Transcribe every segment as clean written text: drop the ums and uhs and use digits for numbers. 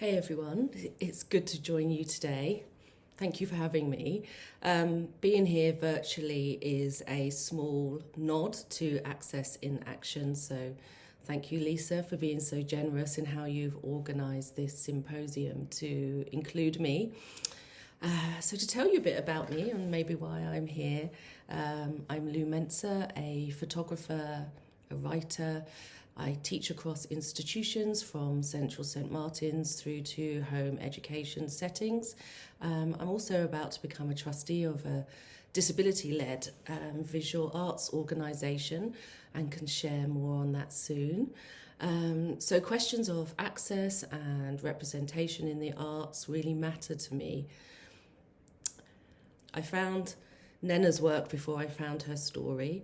Hey everyone, it's good to join you today. Thank you for having me. Being here virtually is a small nod to Access in Action, so thank you, Lisa, for being so generous in how you've organised this symposium to include me. So to tell you a bit about me and maybe why I'm here, I'm Lou Mensah, a photographer, a writer. I teach across institutions from Central St Martin's through to home education settings. I'm also about to become a trustee of a disability-led visual arts organisation and can share more on that soon. So questions of access and representation in the arts really matter to me. I found Nnenna's work before I found her story.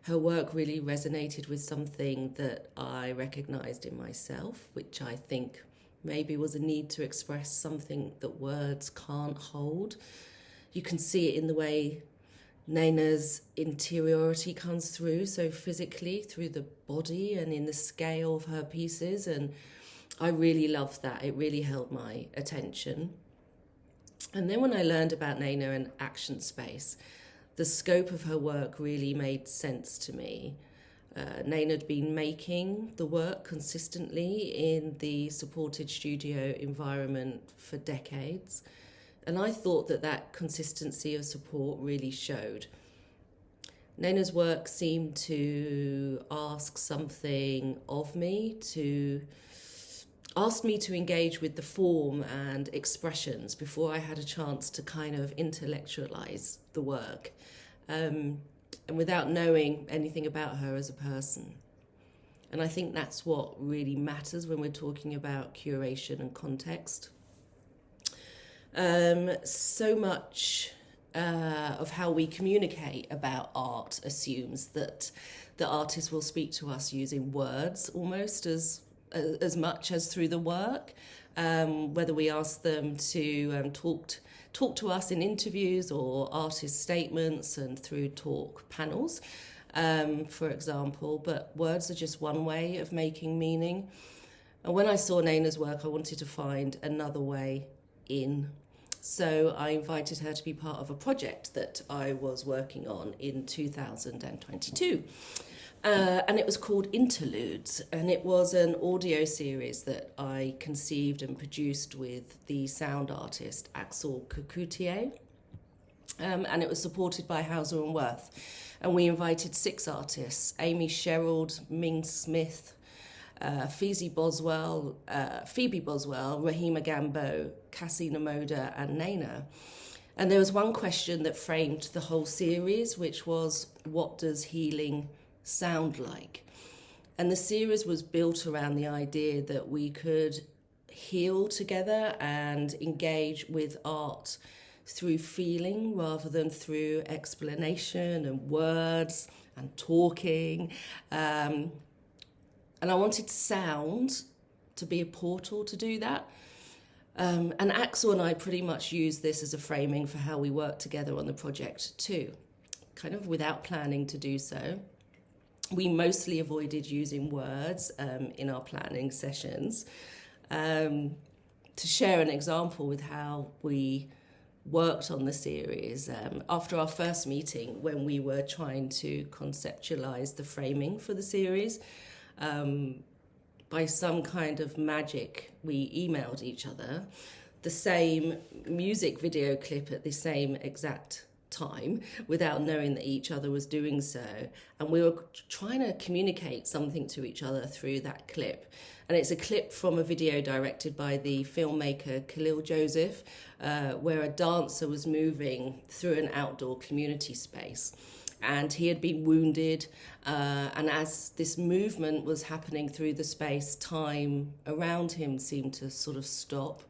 Her work really resonated with something that I recognised in myself, which I think maybe was a need to express something that words can't hold. You can see it in the way Nnenna's interiority comes through, so physically through the body and in the scale of her pieces, and I really loved that. It really held my attention. And then when I learned about Nnena and ActionSpace, the scope of her work really made sense to me. Nnena had been making the work consistently in the supported studio environment for decades, and I thought that consistency of support really showed. Nnenna's work seemed to ask something of me, asked me to engage with the form and expressions before I had a chance to kind of intellectualize the work, and without knowing anything about her as a person. And I think that's what really matters when we're talking about curation and context. So much of how we communicate about art assumes that the artist will speak to us using words almost as much as through the work, whether we ask them to talk to us in interviews or artist statements and through talk panels, for example. But words are just one way of making meaning. And when I saw Nnenna's work, I wanted to find another way in. So I invited her to be part of a project that I was working on in 2022. And it was called Interludes, and it was an audio series that I conceived and produced with the sound artist Axel Cocoutier, and it was supported by Hauser and Wirth. And we invited 6 artists: Amy Sherald, Ming Smith, Phoebe Boswell, Rahima Gambo, Cassie Namoda, and Nnena. And there was one question that framed the whole series, which was, what does healing sound like? And the series was built around the idea that we could heal together and engage with art through feeling rather than through explanation and words and talking. And I wanted sound to be a portal to do that. And Axel and I pretty much used this as a framing for how we work together on the project too, kind of without planning to do so. We mostly avoided using words in our planning sessions. To share an example with how we worked on the series, after our first meeting, when we were trying to conceptualize the framing for the series, by some kind of magic, we emailed each other the same music video clip at the same exact time without knowing that each other was doing so, and we were trying to communicate something to each other through that clip. And it's a clip from a video directed by the filmmaker Khalil Joseph, where a dancer was moving through an outdoor community space, and he had been wounded, and as this movement was happening through the space, time around him seemed to sort of stop,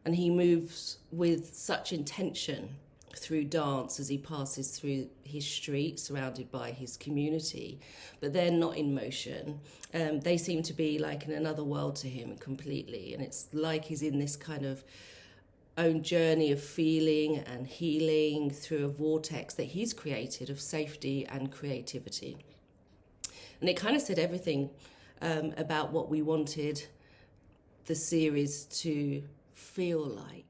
and he moves with such intention through dance as he passes through his street surrounded by his community, but they're not in motion. They seem to be like in another world to him completely, and it's like he's in this kind of own journey of feeling and healing through a vortex that he's created of safety and creativity. And it kind of said everything about what we wanted the series to feel like.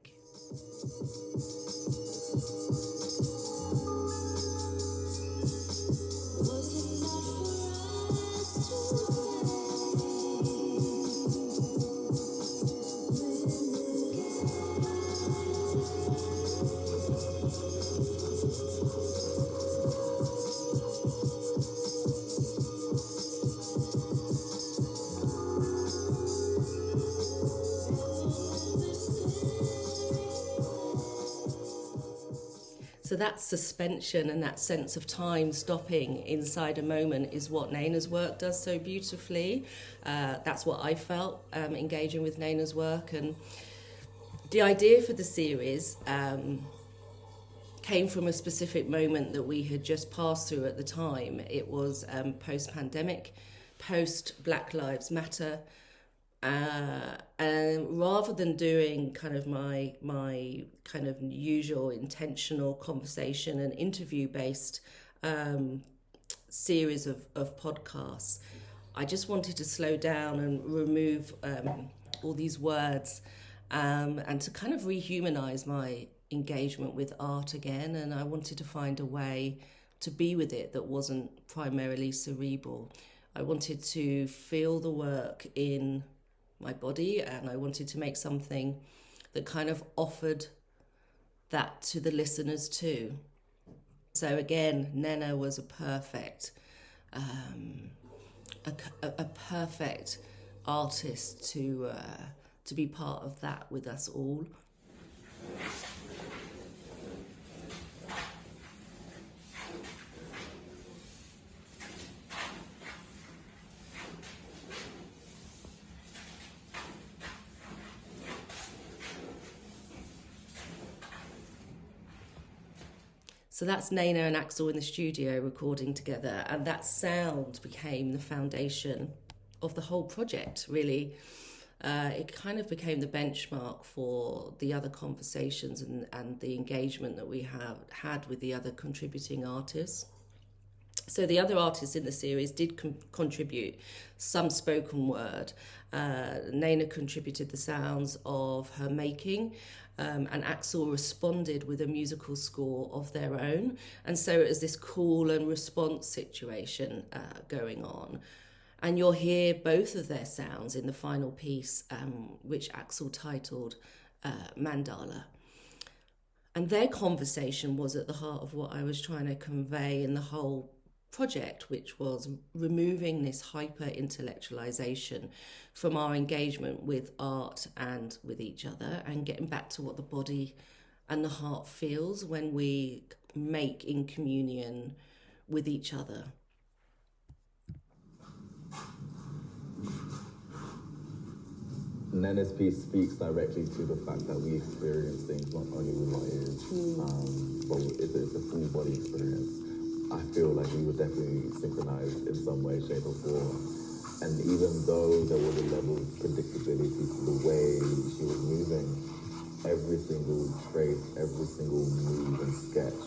So that suspension and that sense of time stopping inside a moment is what Nnenna's work does so beautifully. That's what I felt engaging with Nnenna's work. And the idea for the series came from a specific moment that we had just passed through at the time. It was post-pandemic, post-Black Lives Matter. And rather than doing kind of my kind of usual intentional conversation and interview based series of podcasts, I just wanted to slow down and remove all these words and to kind of rehumanize my engagement with art again. And I wanted to find a way to be with it that wasn't primarily cerebral. I wanted to feel the work in my body, and I wanted to make something that kind of offered that to the listeners too. So again, Nnenna was a perfect perfect artist to be part of that with us all. So that's Nnenna and Axel in the studio recording together, and that sound became the foundation of the whole project, really. It kind of became the benchmark for the other conversations and the engagement that we have had with the other contributing artists. So the other artists in the series did contribute some spoken word. Nnenna contributed the sounds of her making, and Axel responded with a musical score of their own. And so it was this call and response situation going on. And you'll hear both of their sounds in the final piece, which Axel titled Mandala. And their conversation was at the heart of what I was trying to convey in the whole project, which was removing this hyper-intellectualization from our engagement with art and with each other, and getting back to what the body and the heart feels when we make in communion with each other. Nnenna's piece speaks directly to the fact that we experience things not only with our ears, but it's a full body experience. I feel like we were definitely synchronized in some way, shape or form. And even though there was a level of predictability to the way she was moving, every single trace, every single move and sketch,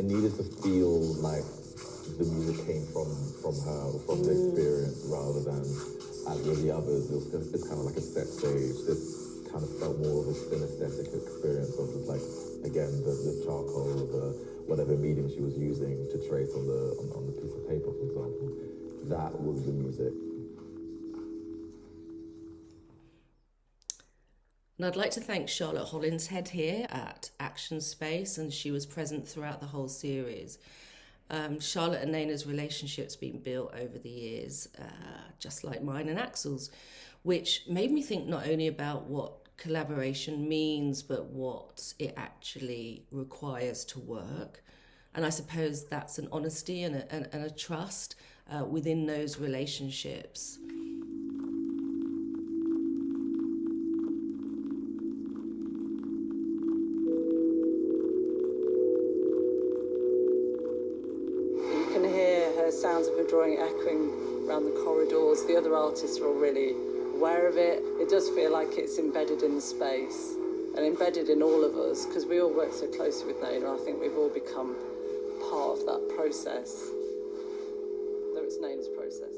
it needed to feel like the music came from her, from the experience, rather than as with the others. It's kind of like a set stage. This kind of felt more of a synesthetic experience of just like, again, the charcoal, whatever medium she was using to trace on the piece of paper, for example. That was the music. And I'd like to thank Charlotte Hollinshead here at ActionSpace, and she was present throughout the whole series. Charlotte and Nnenna's relationship's been built over the years, just like mine and Axel's, which made me think not only about what collaboration means, but what it actually requires to work. And I suppose that's an honesty and a trust within those relationships. You can hear her sounds of her drawing echoing around the corridors. The other artists are all really aware of it. It does feel like it's embedded in the space and embedded in all of us, because we all work so closely with Nnenna. I think we've all become part of that process, though it's Nnenna's process.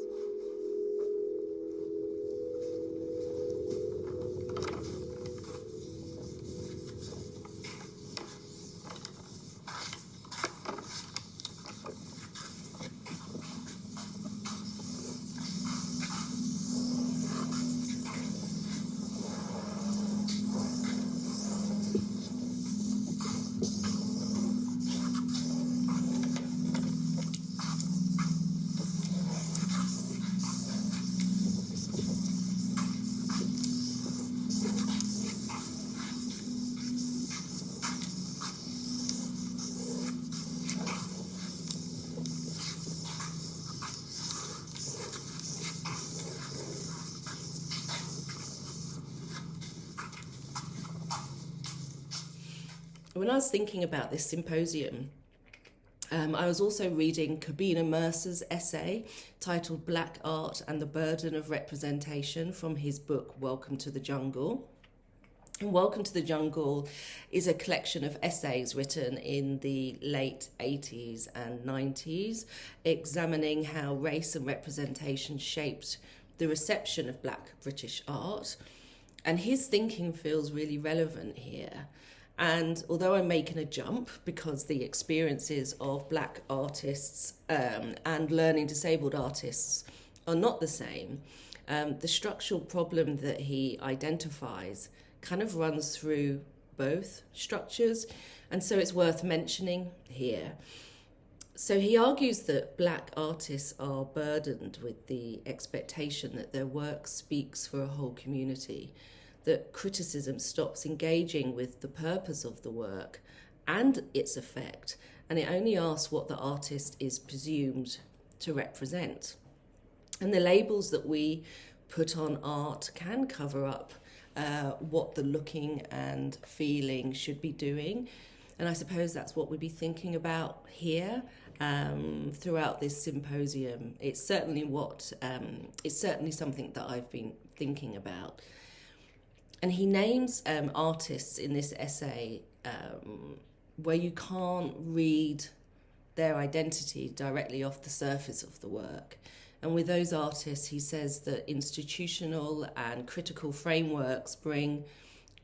when I was thinking about this symposium, I was also reading Kabina Mercer's essay titled Black Art and the Burden of Representation from his book Welcome to the Jungle. And Welcome to the Jungle is a collection of essays written in the late 80s and 90s, examining how race and representation shaped the reception of Black British art. And his thinking feels really relevant here. And although I'm making a jump because the experiences of Black artists and learning disabled artists are not the same, the structural problem that he identifies kind of runs through both structures, and so it's worth mentioning here. So he argues that Black artists are burdened with the expectation that their work speaks for a whole community, that criticism stops engaging with the purpose of the work and its effect, and it only asks what the artist is presumed to represent. And the labels that we put on art can cover up what the looking and feeling should be doing. And I suppose that's what we'd be thinking about here throughout this symposium. It's certainly something that I've been thinking about. And he names artists in this essay where you can't read their identity directly off the surface of the work. And with those artists, he says that institutional and critical frameworks bring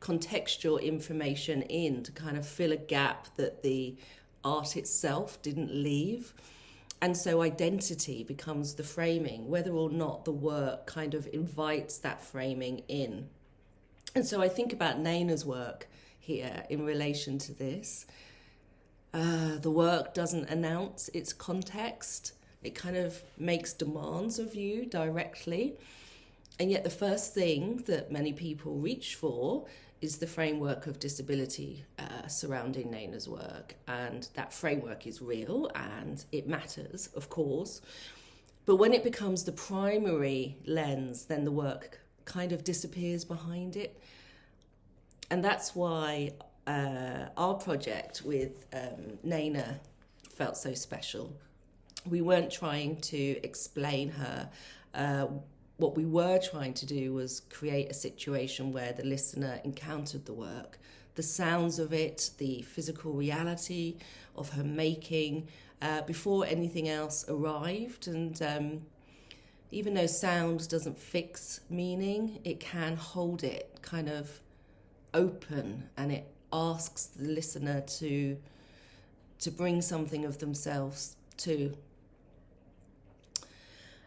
contextual information in to kind of fill a gap that the art itself didn't leave. And so identity becomes the framing, whether or not the work kind of invites that framing in. And so I think about Nnenna's work here in relation to this. The work doesn't announce its context. It kind of makes demands of you directly. And yet the first thing that many people reach for is the framework of disability surrounding Nnenna's work. And that framework is real and it matters, of course. But when it becomes the primary lens, then the work kind of disappears behind it. And that's why our project with Nnenna felt so special. We weren't trying to explain her. What we were trying to do was create a situation where the listener encountered the work, the sounds of it, the physical reality of her making, before anything else arrived. And even though sound doesn't fix meaning, it can hold it kind of open, and it asks the listener to bring something of themselves too.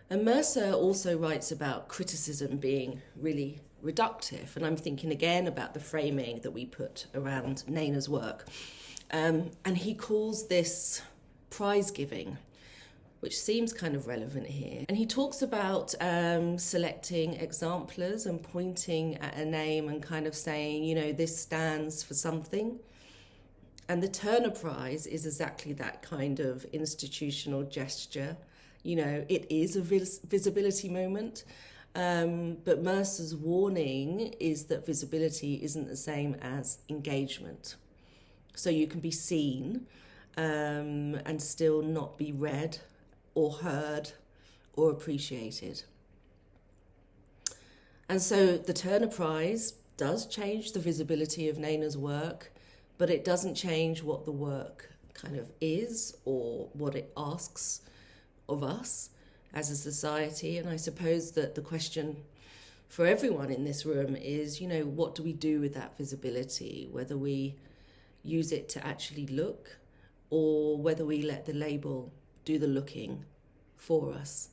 And Mercer also writes about criticism being really reductive, and I'm thinking again about the framing that we put around Nnenna's work. And he calls this prize giving, which seems kind of relevant here. And he talks about selecting exemplars and pointing at a name and kind of saying, you know, this stands for something. And the Turner Prize is exactly that kind of institutional gesture. You know, it is a visibility moment, but Mercer's warning is that visibility isn't the same as engagement. So you can be seen and still not be read or heard or appreciated. And so the Turner Prize does change the visibility of Nnenna's work, but it doesn't change what the work kind of is or what it asks of us as a society. And I suppose that the question for everyone in this room is, you know, what do we do with that visibility? Whether we use it to actually look or whether we let the label do the looking for us.